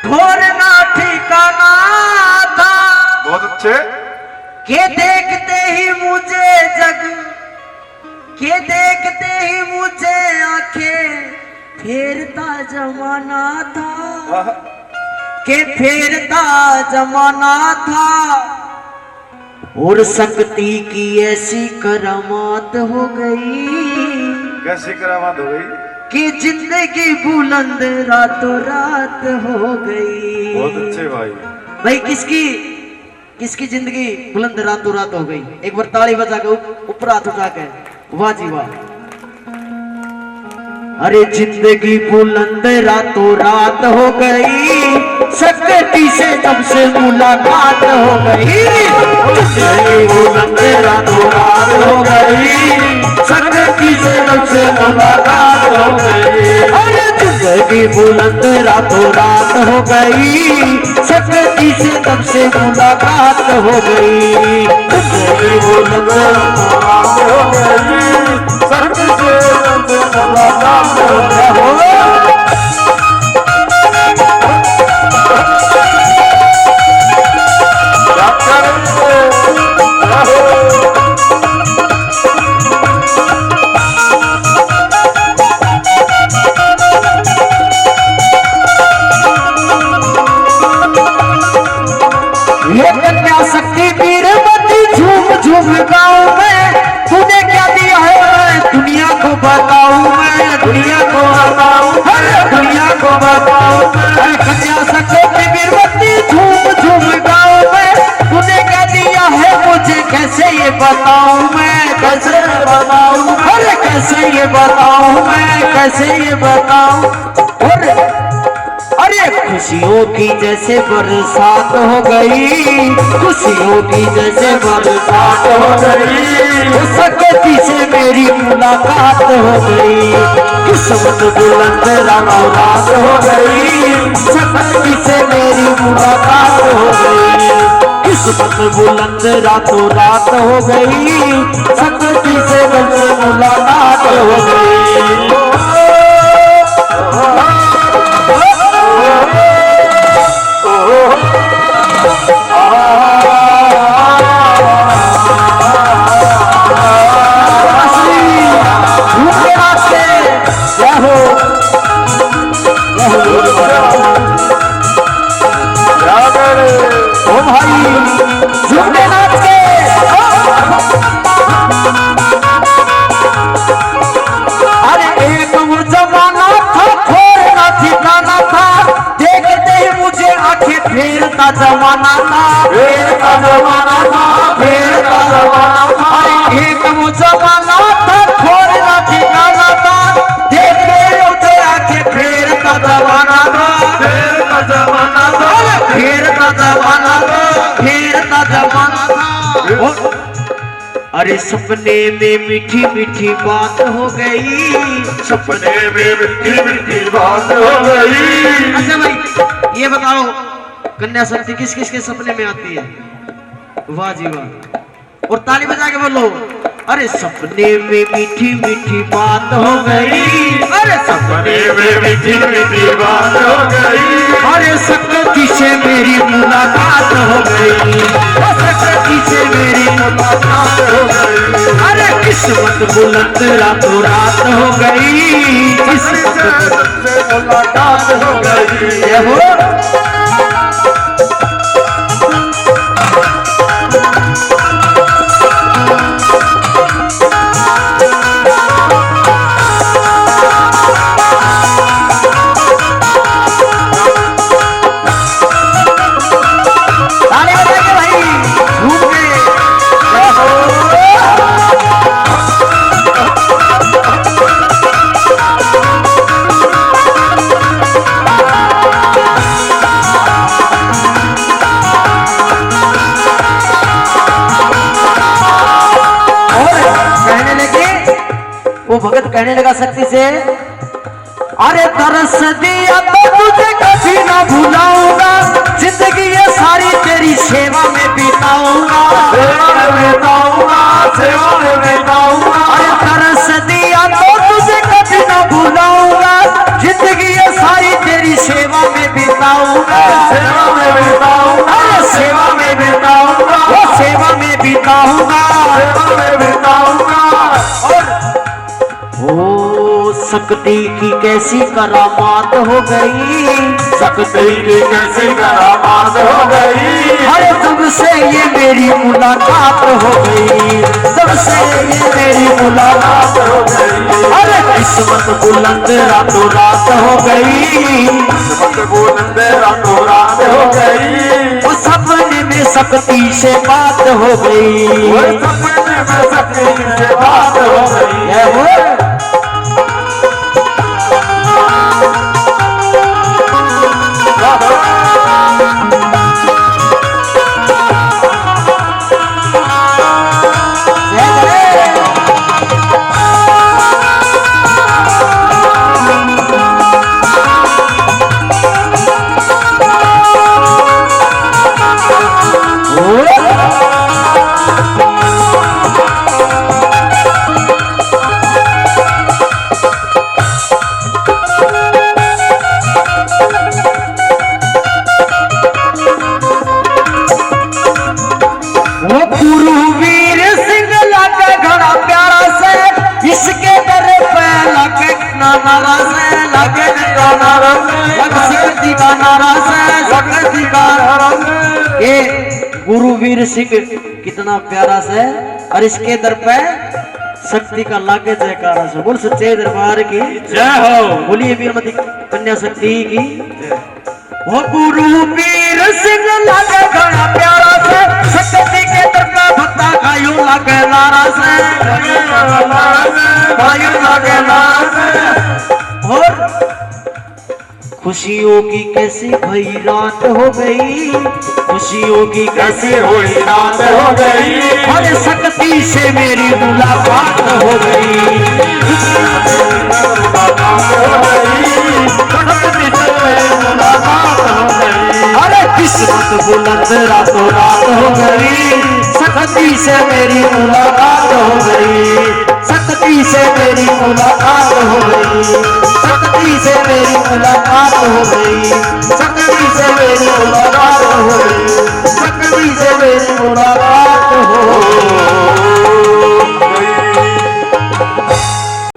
घोर ना ठिकाना था। बहुत अच्छे। के देखते ही मुझे जग, के देखते ही मुझे आंखें फेरता जमाना था, के फेरता जमाना था। और शक्ति की ऐसी करामात हो गई। कैसी करामात हो गई? कि जिंदगी बुलंद रातों रात हो गई। बहुत अच्छे भाई। भाई किसकी किसकी जिंदगी बुलंद रातों रात हो गई? एक बार ताली बजा के ऊपर हाथ उठा के वाह जी वाह। अरे जिंदगी बुलंद रातों रात हो गई, शक्ति से जब से मुलाकात हो गई। जिंदगी बुलंद रातों रात हो गई, शक्ति से जब से मुलाकात हो गई। अरे जिंदगी बुलंद रातों रात हो गई, शक्ति से तब से मुलाकात हो गई। जिंदगी बुलंद रातों रात हो गई, शक्ति से तब से मुलाकात हो गई। शक्ति वीरवती झूम झूम गाऊं मैं, तूने क्या दिया है दुनिया को बताऊं मैं, दुनिया को बताऊं, दुनिया को बताऊं। कन्या शक्ति वीरवती झूम झूम गाऊं मैं, तूने क्या दिया है मुझे कैसे ये बताऊं मैं, कैसे बताऊं, अरे कैसे ये बताऊं मैं, कैसे ये बताऊं। अरे खुशियों की जैसे बरसात हो गई, खुशियों की जैसे बरसात हो गई। शक्ति से मेरी मुलाकात हो गई, किस्मत बुलंद रातों रात हो गई। शक्ति से मेरी मुलाकात हो गई, किस्मत बुलंद रातों रात हो गई। शक्ति से मेरी मुलाकात हो गई। फेरता जमाना था, फेरता जमाना था, फेरता जमाना था। एक वो जमाना था खोलना ठिकाना था, देखे उसे आके फेरता जमाना था, फेरता जमाना था, फेरता जमाना था, फेरता जमाना था। अरे सपने में मीठी मीठी बात हो गई, सपने में मीठी मीठी बात हो गई। अच्छा भाई ये बताओ कन्या शक्ति किस किस के सपने में आती है? वाह जी वाह। और ताली बजा के बोलो। अरे सपने में मीठी मीठी बात हो गई, अरे सपने में मीठी मीठी बात हो गई। अरे शक्ति से मेरी मुलाकात हो गई, शक्ति से मेरी मुलाकात हो गई। अरे किस्मत बुलंद रातों रात हो गई, किस्मत से मुलाकात हो गई। ये हो सेवा में बिताऊंगा, सेवा में बिताऊंगा, सेवा में बिताऊंगा, सेवा में बिताऊंगा। ओ शक्ति की कैसी करामात हो गई, शक्ति की कैसी करामात हो गई, अरे तुमसे ये मेरी मुलाकात हो गई, तुमसे ये मेरी मुलाकात हो गई। अरे किस्मत बुलंद रातों रात हो गई, किस्मत बुलंद रातों रात हो गई। वो सपने में शक्ति से बात हो गई, वो सपने में शक्ति से बात हो गई। है वो गुरुवीर सिंह लागे घड़ा प्यारा से, इसके दर पे लागे नारा से, लागे नारा से, शक्ति का नारा से, शक्ति का नारा से। ये गुरुवीर सिंह कितना प्यारा से, और इसके दर पे शक्ति का लागे जयकारा से। बोल सच्चे दरबार की जय हो। बोलिए वीरमती कन्या शक्ति की। वो गुरुवीर सिंह लागे घड़ा प्यारा से, शक्ति के दर पे भक्ता गायू लागे नारा से, गायू लागे नारा से। और खुशियों की कैसी भई रात हो गई, खुशियों की कैसी हुई रात हो गई, अरे शक्ति से मेरी मुलाकात हो गई, अरे किस्मत बुलंद रातों रात हो गई, शक्ति से मेरी मुलाकात हो गई, शक्ति से मेरी मुलाकात हो गई, शक्ति से मेरी मुलाकात हो गई, शक्ति से मेरी मुलाकात हो गई, शक्ति से मेरी मुलाकात